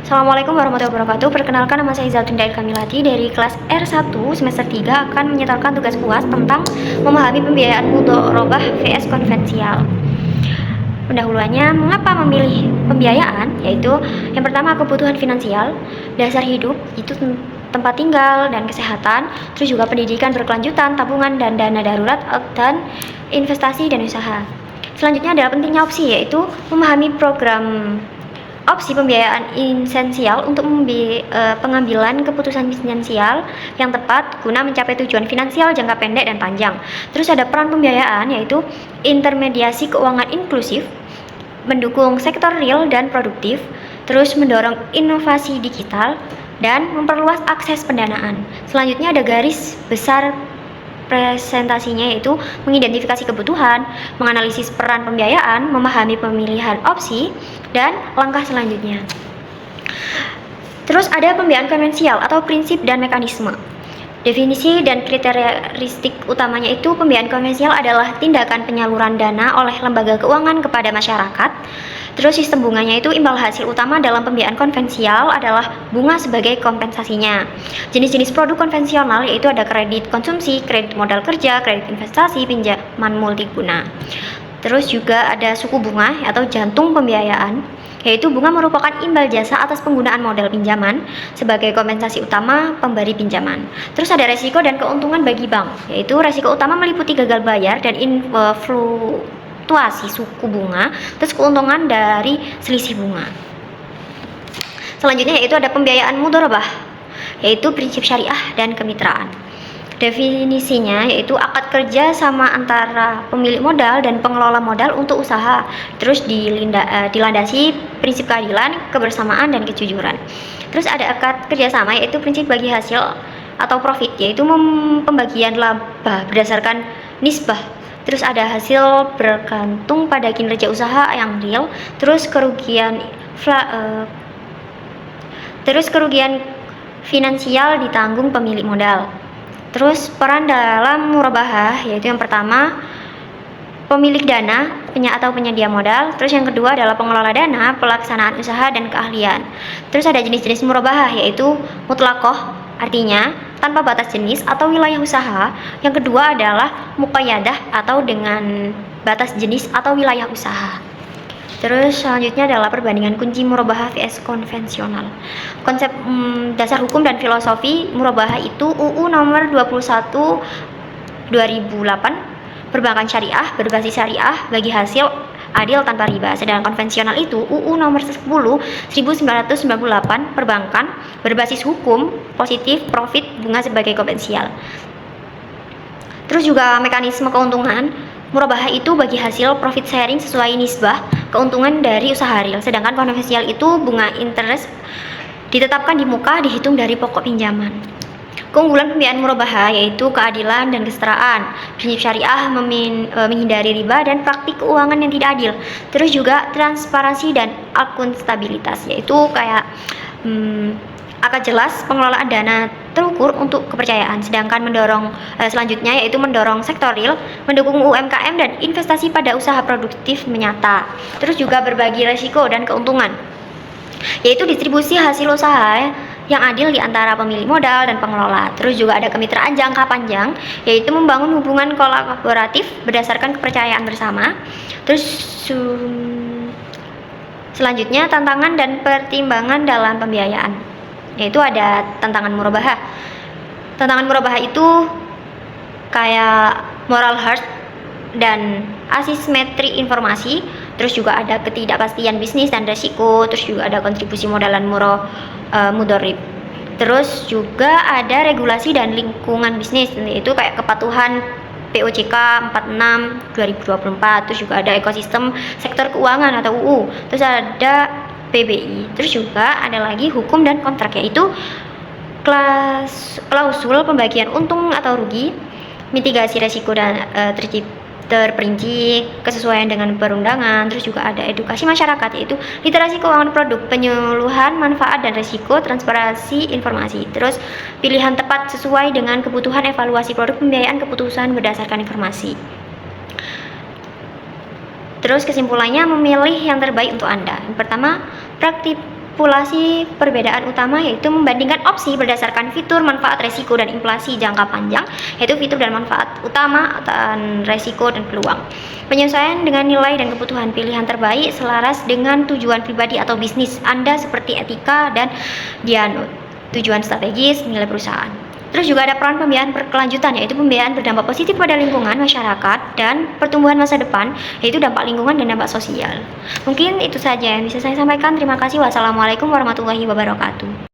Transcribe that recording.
Assalamualaikum warahmatullahi wabarakatuh. Perkenalkan, nama saya Zaltun Dail Kamilati dari kelas R1 semester 3 akan menyetorkan tugas UAS tentang memahami pembiayaan mudharabah vs konvensial. Pendahuluannya, mengapa memilih pembiayaan? Yaitu yang pertama, kebutuhan finansial, dasar hidup, itu tempat tinggal dan kesehatan, terus juga pendidikan berkelanjutan, tabungan dan dana darurat, dan investasi dan usaha. Selanjutnya adalah pentingnya opsi, yaitu memahami program opsi pembiayaan esensial untuk pengambilan keputusan finansial yang tepat guna mencapai tujuan finansial jangka pendek dan panjang. Terus ada peran pembiayaan, yaitu intermediasi keuangan inklusif, mendukung sektor real dan produktif, terus mendorong inovasi digital, dan memperluas akses pendanaan. Selanjutnya ada garis besar presentasinya, yaitu mengidentifikasi kebutuhan, menganalisis peran pembiayaan, memahami pemilihan opsi, dan langkah selanjutnya. Terus ada pembiayaan konvensial atau prinsip dan mekanisme. Definisi dan kriteristik utamanya itu pembiayaan konvensial adalah tindakan penyaluran dana oleh lembaga keuangan kepada masyarakat. Terus sistem bunganya itu imbal hasil utama dalam pembiayaan konvensial adalah bunga sebagai kompensasinya. Jenis-jenis produk konvensional yaitu ada kredit konsumsi, kredit modal kerja, kredit investasi, pinjaman multiguna. Terus juga ada suku bunga atau jantung pembiayaan, yaitu bunga merupakan imbal jasa atas penggunaan modal pinjaman sebagai kompensasi utama pemberi pinjaman. Terus ada resiko dan keuntungan bagi bank, yaitu resiko utama meliputi gagal bayar dan fluktuasi suku bunga, terus keuntungan dari selisih bunga. Selanjutnya yaitu ada pembiayaan mudharabah, yaitu prinsip syariah dan kemitraan. Definisinya yaitu akad kerja sama antara pemilik modal dan pengelola modal untuk usaha, terus dilandasi prinsip keadilan, kebersamaan, dan kejujuran. Terus ada akad kerjasama yaitu prinsip bagi hasil atau profit, yaitu pembagian laba berdasarkan nisbah. Terus ada hasil bergantung pada kinerja usaha yang real, terus kerugian finansial ditanggung pemilik modal. Terus peran dalam murabahah, yaitu yang pertama pemilik dana atau penyedia modal, terus yang kedua adalah pengelola dana, pelaksanaan usaha, dan keahlian. Terus ada jenis-jenis murabahah, yaitu mutlakoh, artinya tanpa batas jenis atau wilayah usaha. Yang kedua adalah muqayyadah atau dengan batas jenis atau wilayah usaha. Terus selanjutnya adalah perbandingan kunci murabahah vs konvensional. Konsep dasar hukum dan filosofi murabahah itu UU nomor 21 2008, perbankan syariah berbasis syariah bagi hasil adil tanpa riba. Sedangkan konvensional itu UU nomor 10 1998, perbankan berbasis hukum positif, profit, bunga sebagai kompensial. Terus juga mekanisme keuntungan. Murabahah itu bagi hasil profit sharing sesuai nisbah keuntungan dari usaha real. Sedangkan konvensial itu bunga interest ditetapkan di muka dihitung dari pokok pinjaman. Keunggulan pembiayaan murabahah yaitu keadilan dan kesetaraan, prinsip syariah, menghindari riba, dan praktik keuangan yang tidak adil. Terus juga transparansi dan akuntabilitas, yaitu kayak akad jelas, pengelolaan dana terukur untuk kepercayaan. Sedangkan selanjutnya yaitu mendorong sektor real, mendukung UMKM, dan investasi pada usaha produktif menyata. Terus juga berbagi resiko dan keuntungan, yaitu distribusi hasil usaha yang adil di antara pemilik modal dan pengelola. Terus juga ada kemitraan jangka panjang, yaitu membangun hubungan kolaboratif berdasarkan kepercayaan bersama. Terus selanjutnya tantangan dan pertimbangan dalam pembiayaan, yaitu ada tantangan murabahah. Tantangan murabahah itu kayak moral hazard dan asimetri informasi, terus juga ada ketidakpastian bisnis dan resiko, terus juga ada kontribusi modalan mudharib. Terus juga ada regulasi dan lingkungan bisnis, yaitu kayak kepatuhan POJK 46 2024, terus juga ada ekosistem sektor keuangan atau UU, terus ada PBI. Terus juga ada lagi hukum dan kontrak, yaitu klausul pembagian untung atau rugi, mitigasi resiko dan terperinci, kesesuaian dengan perundangan. Terus juga ada edukasi masyarakat, yaitu literasi keuangan produk, penyuluhan manfaat dan resiko, transparansi informasi. Terus pilihan tepat sesuai dengan kebutuhan, evaluasi produk, pembiayaan, keputusan berdasarkan informasi. Terus kesimpulannya, memilih yang terbaik untuk Anda. Yang pertama, manipulasi perbedaan utama yaitu membandingkan opsi berdasarkan fitur, manfaat, resiko, dan inflasi jangka panjang, yaitu fitur dan manfaat utama dan resiko dan peluang. Penyesuaian dengan nilai dan kebutuhan pilihan terbaik selaras dengan tujuan pribadi atau bisnis Anda seperti etika dan dianut, tujuan strategis, nilai perusahaan. Terus juga ada peran pembiayaan berkelanjutan, yaitu pembiayaan berdampak positif pada lingkungan, masyarakat, dan pertumbuhan masa depan, yaitu dampak lingkungan dan dampak sosial. Mungkin itu saja yang bisa saya sampaikan. Terima kasih. Wassalamualaikum warahmatullahi wabarakatuh.